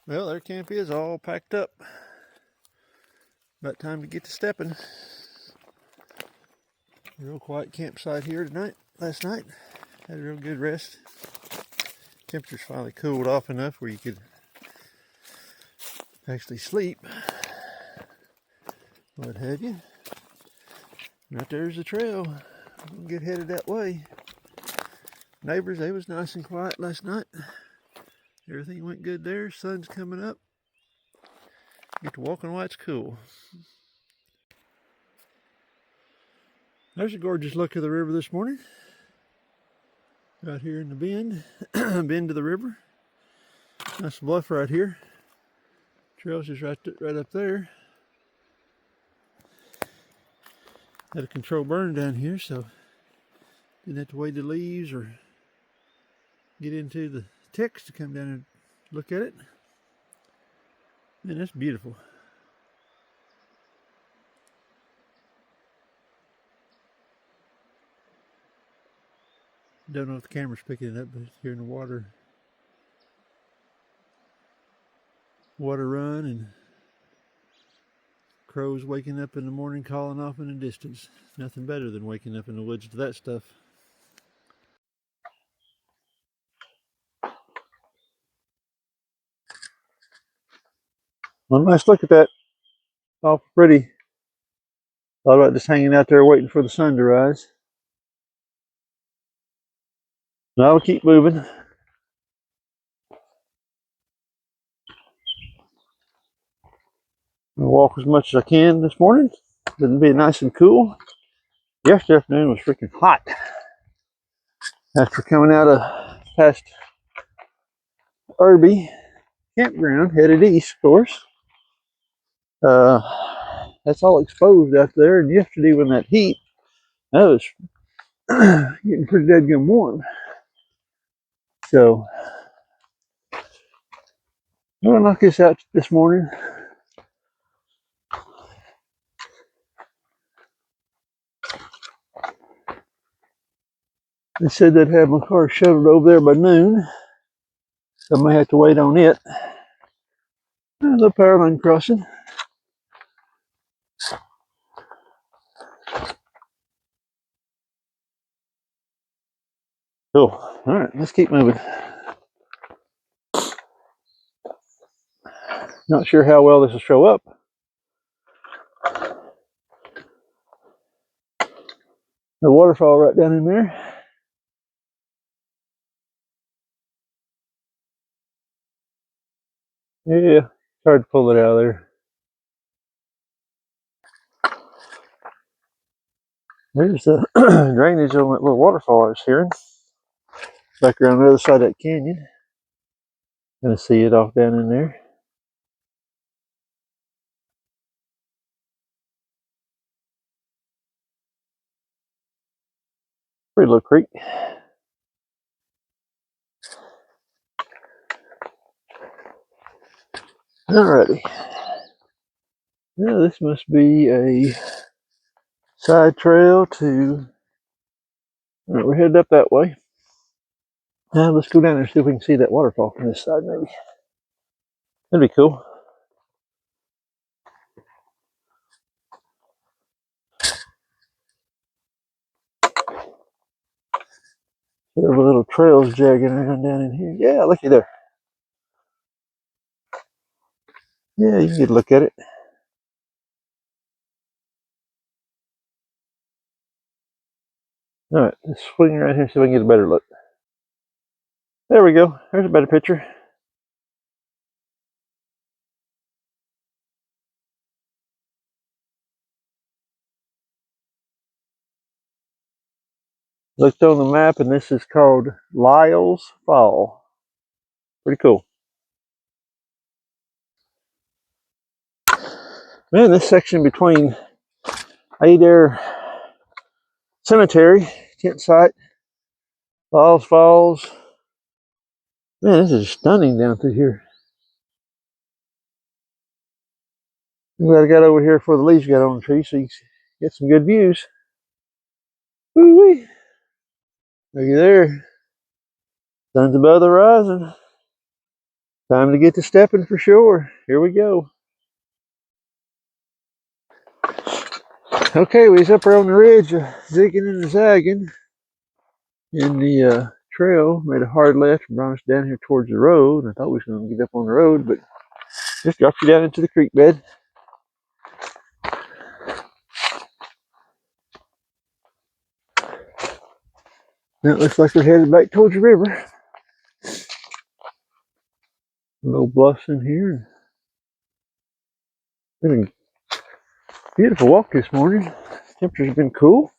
Well, their camp is all packed up. About time to get to stepping. Real quiet campsite here tonight. Last night, had a real good rest. Temperatures finally cooled off enough where you could actually sleep. What have you? Right there's the trail. We'll get headed that way. Neighbors, they was nice and quiet last night. Everything went good there. Sun's coming up. Get to walking while it's cool. There's a gorgeous look of the river this morning. Right here in the bend, bend to the river. Nice bluff right here. Trail's just right up there. Had a controlled burn down here, so didn't have to wade the leaves or get into the ticks to come down and look at it. Man, that's beautiful. Don't know if the camera's picking it up, but hearing the water run and crows waking up in the morning calling off in the distance. Nothing better than waking up in the woods to that stuff. Well, nice look at that. Awful pretty. Thought about just hanging out there waiting for the sun to rise. Now I'll keep moving. I'll walk as much as I can this morning. It'll be nice and cool. Yesterday afternoon was freaking hot. After coming out of past Irby campground, headed east, of course. That's all exposed out there. And yesterday, when that heat, that was getting pretty dead warm. So I'm gonna knock this out this morning. They said they'd have my car shuttled over there by noon. So I may have to wait on it. The power line crossing. Cool. All right, let's keep moving. Not sure how well this will show up. The waterfall right down in there. Yeah, it's hard to pull it out of there. There's the drainage on that little waterfall I was hearing. Back around the other side of that canyon. Gonna see it off down in there. Pretty little creek. Alrighty. Now this must be a side trail to. Alright, we're headed up that way. Now let's go down there and see if we can see that waterfall from this side, maybe. That'd be cool. There are little trails jagging around down in here. Yeah, looky there. Yeah, you can get a look at it. Alright, let's swing around here and see if we can get a better look. There we go. There's a better picture. Looked on the map and this is called Lyle's Fall. Pretty cool. Man, this section between Adair Cemetery, tent site, Lyle's Falls. Man, this is stunning down through here. I'm glad I got over here before the leaves got on the tree so you can get some good views. Woo-wee. Looky there. Sun's above the horizon. Time to get to stepping for sure. Here we go. Okay, we was up there on the ridge, zigging and zagging in the trail. Made a hard left and brought us down here towards the road. I thought we was going to get up on the road, but just dropped you down into the creek bed. Now it looks like we're headed back towards the river. Little bluffs in here. Been a beautiful walk this morning. Temperature's been cool.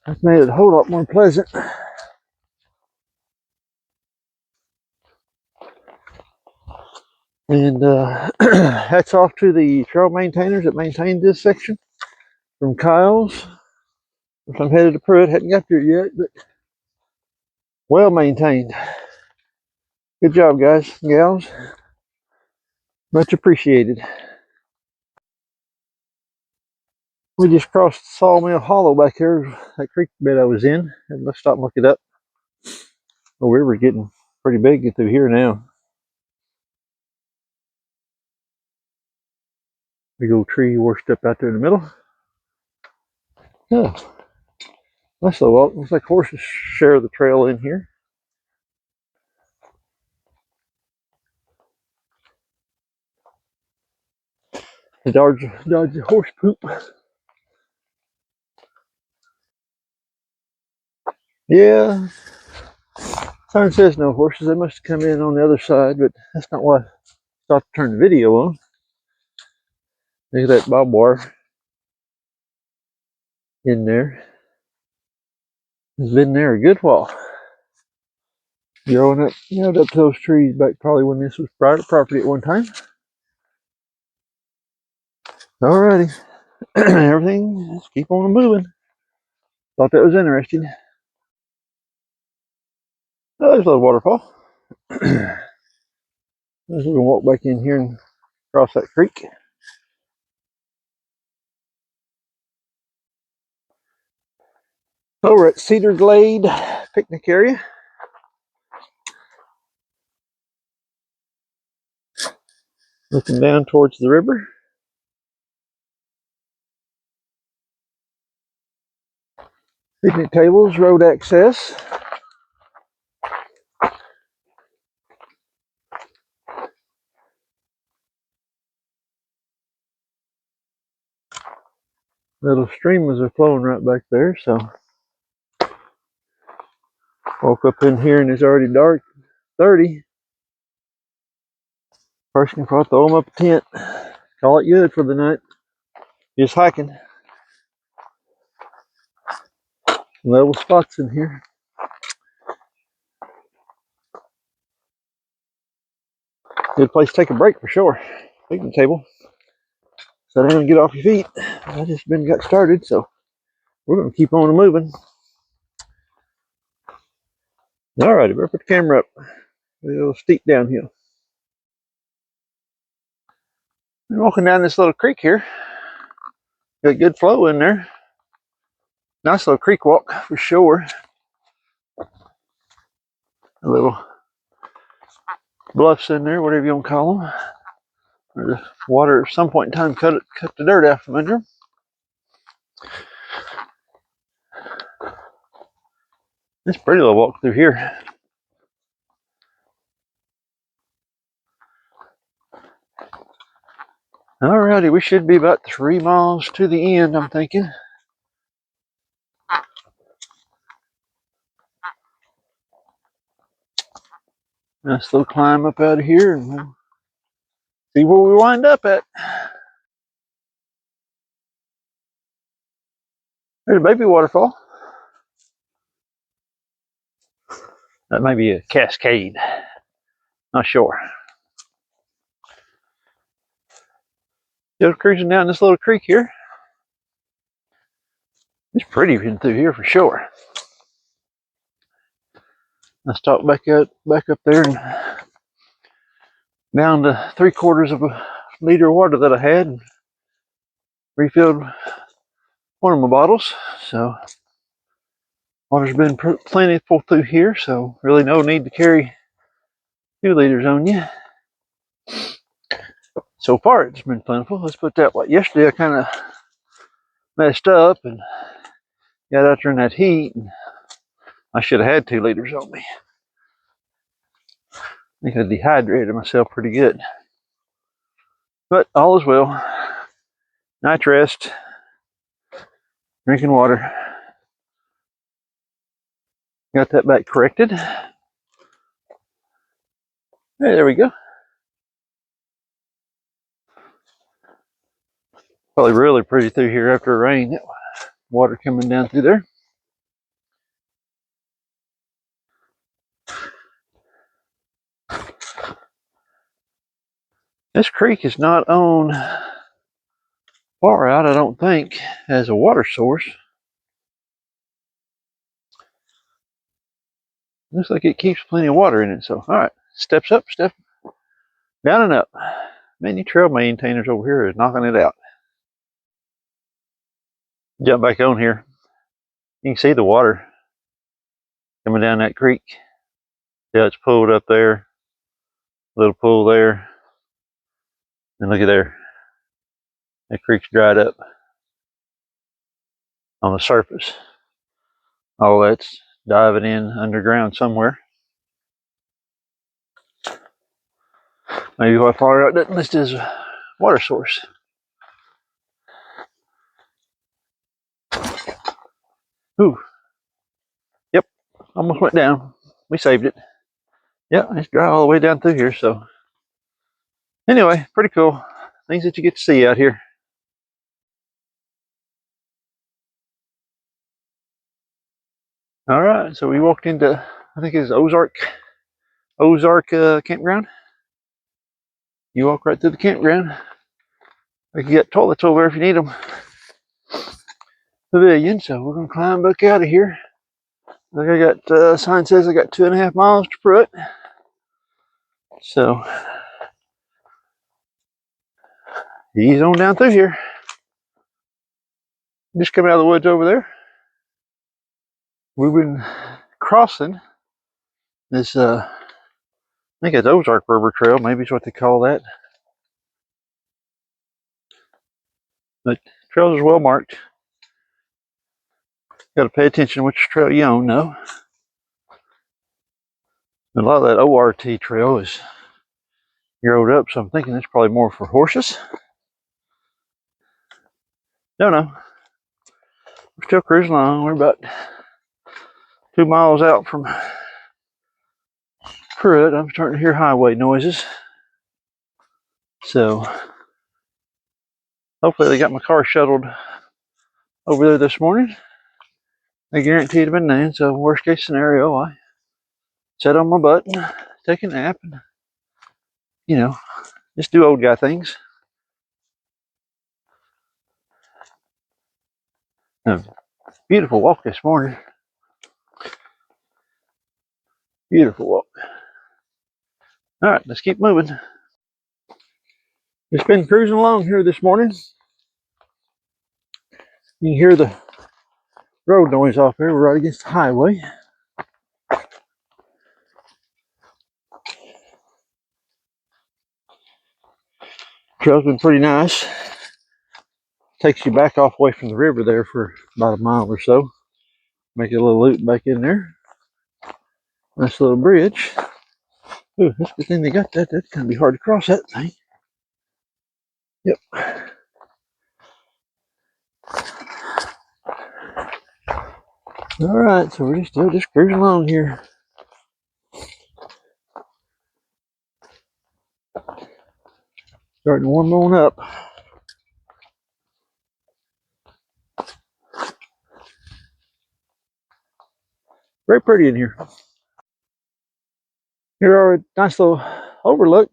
That's made it a whole lot more pleasant. And hats off to the trail maintainers that maintained this section from Kyle's. I'm headed to Pruitt, hadn't got there yet, but well maintained. Good job, guys and gals. Much appreciated. We just crossed Sawmill Hollow back here, that creek bed I was in. And let's stop and look it up. The river's getting pretty big through here now. Big old tree washed up out there in the middle. Yeah, nice little walk. Looks like horses share the trail in here. Dodge horse poop. Yeah, sign says no horses. They must have come in on the other side, but that's not why I stopped to turn the video on. Look at that barbed wire in there. It's been there a good while. Growing up, up to those trees back probably when this was private property at one time. Alrighty, everything, let's keep on moving. Thought that was interesting. Oh, there's a little waterfall. We're gonna walk back in here and cross that creek. Over at Cedar Glade picnic area. Looking down towards the river. Picnic tables, road access. Little streamers are flowing right back there, so woke up in here and it's already dark. 30. Person can probably throw them up a tent. Call it good for the night. Just hiking. Level spots in here. Good place to take a break for sure. Picnic table. So down and get off your feet. I just got started, so we're gonna keep on moving. Alrighty, better put the camera up. A little steep downhill. I'm walking down this little creek here. Got good flow in there. Nice little creek walk for sure. A little bluffs in there, whatever you want to call them. Where the water at some point in time cut the dirt out from under them. It's a pretty little walk through here. Alrighty, we should be about 3 miles to the end, I'm thinking. Nice little climb up out of here and we'll see where we wind up at. There's a baby waterfall. That may be a cascade. Not sure. Just cruising down this little creek here. It's pretty in through here for sure. Let's talk back up there and down to 3/4 of a liter of water that I had and refilled one of my bottles. So water's been plentiful through here, so really no need to carry 2 liters on you. So far, it's been plentiful. Let's put that way. Yesterday, I kind of messed up and got out there in that heat. And I should have had 2 liters on me. I think I dehydrated myself pretty good. But all is well. Night rest. Drinking water. Got that back corrected. Hey, there we go. Probably really pretty through here after a rain. That water coming down through there. This creek is not on far out, I don't think, as a water source. Looks like it keeps plenty of water in it. So, all right, steps up, step down and up. Man, you trail maintainers over here is knocking it out. Jump back on here. You can see the water coming down that creek. Yeah, it's pulled up there. Little pool there. And look at there. That creek's dried up on the surface. All that's diving in underground somewhere. Maybe how far out doesn't list as a water source. Ooh. Yep, almost went down. We saved it. Yeah, it's dry all the way down through here, so anyway, pretty cool. Things that you get to see out here. All right, so we walked into, I think it's Ozark campground. You walk right through the campground. Like you got toilets over there if you need them. Pavilion, so we're gonna climb back out of here. Like I got, sign says I got 2.5 miles to Pruitt. So ease on down through here. Just coming out of the woods over there. We've been crossing this, I think it's Ozark River Trail, maybe is what they call that. But trails are well marked. Got to pay attention to which trail you own, though. A lot of that ORT trail is narrowed up, so I'm thinking that's probably more for horses. Don't know. We're still cruising along. We're about 2 miles out from Pruitt. I'm starting to hear highway noises. So hopefully they got my car shuttled over there this morning. I guarantee it'd have been noon, so worst case scenario, I sit on my butt and take a nap and, you know, just do old guy things. Beautiful walk this morning. Beautiful walk. All right, let's keep moving. Just been cruising along here this morning. You can hear the road noise off there. We're right against the highway. Trail's been pretty nice. Takes you back off away from the river there for about a mile or so. Make a little loop back in there. Nice little bridge. Ooh, that's the thing they got that. That's gonna be hard to cross that thing. Yep. All right, so we're still just cruising along here. Starting to warm on up. Very pretty in here. Here are a nice little overlook.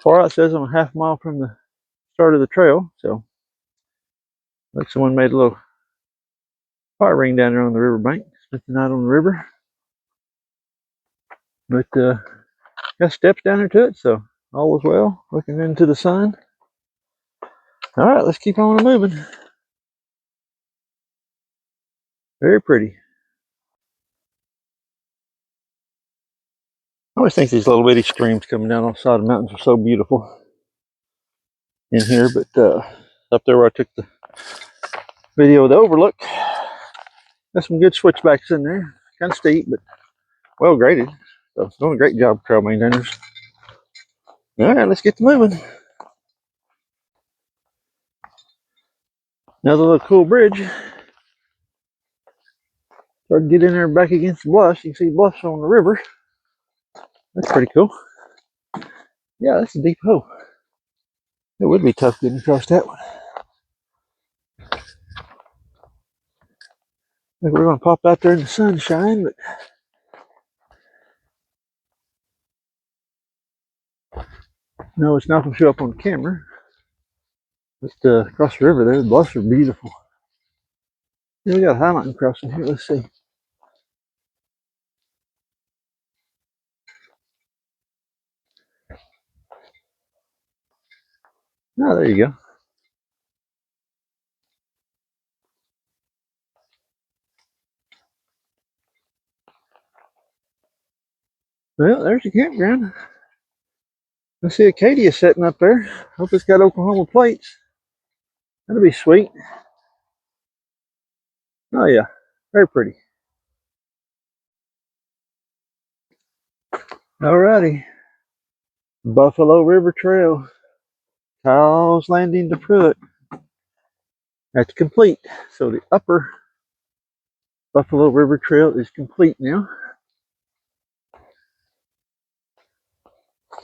Far out says I'm a half mile from the start of the trail, so like someone made a little fire ring down there on the riverbank. Spent the night on the river. But got steps down there to it, so all is well. Looking into the sun. All right, let's keep on moving. Very pretty. I always think these little bitty streams coming down on the side of the mountains are so beautiful in here, but up there where I took the video of the overlook, got some good switchbacks in there. Kind of steep, but well graded. So doing a great job, trail maintainers. All right, let's get to moving. Another little cool bridge. Try to get in there back against the bluffs. You can see bluffs on the river. That's pretty cool. Yeah, that's a deep hole. It would be tough getting across that one. I think we're going to pop out there in the sunshine, but no, it's not going to show up on the camera. Just across the river there, the bluffs are beautiful. Yeah, we got a high mountain crossing here. Let's see. Oh, there you go. Well, there's your campground. I see Acadia sitting up there. Hope it's got Oklahoma plates. That'll be sweet. Oh yeah, very pretty. Alrighty. Buffalo River Trail. Kyle's Landing to Pruitt. That's complete. So the upper Buffalo River Trail is complete now.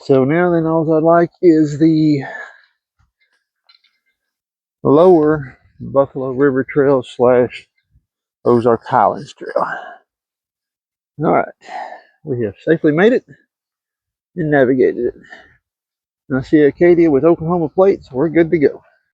So now then all I'd like is the lower Buffalo River Trail / Ozark Highlands Trail. Alright, we have safely made it and navigated it. And I see Acadia with Oklahoma plates. We're good to go.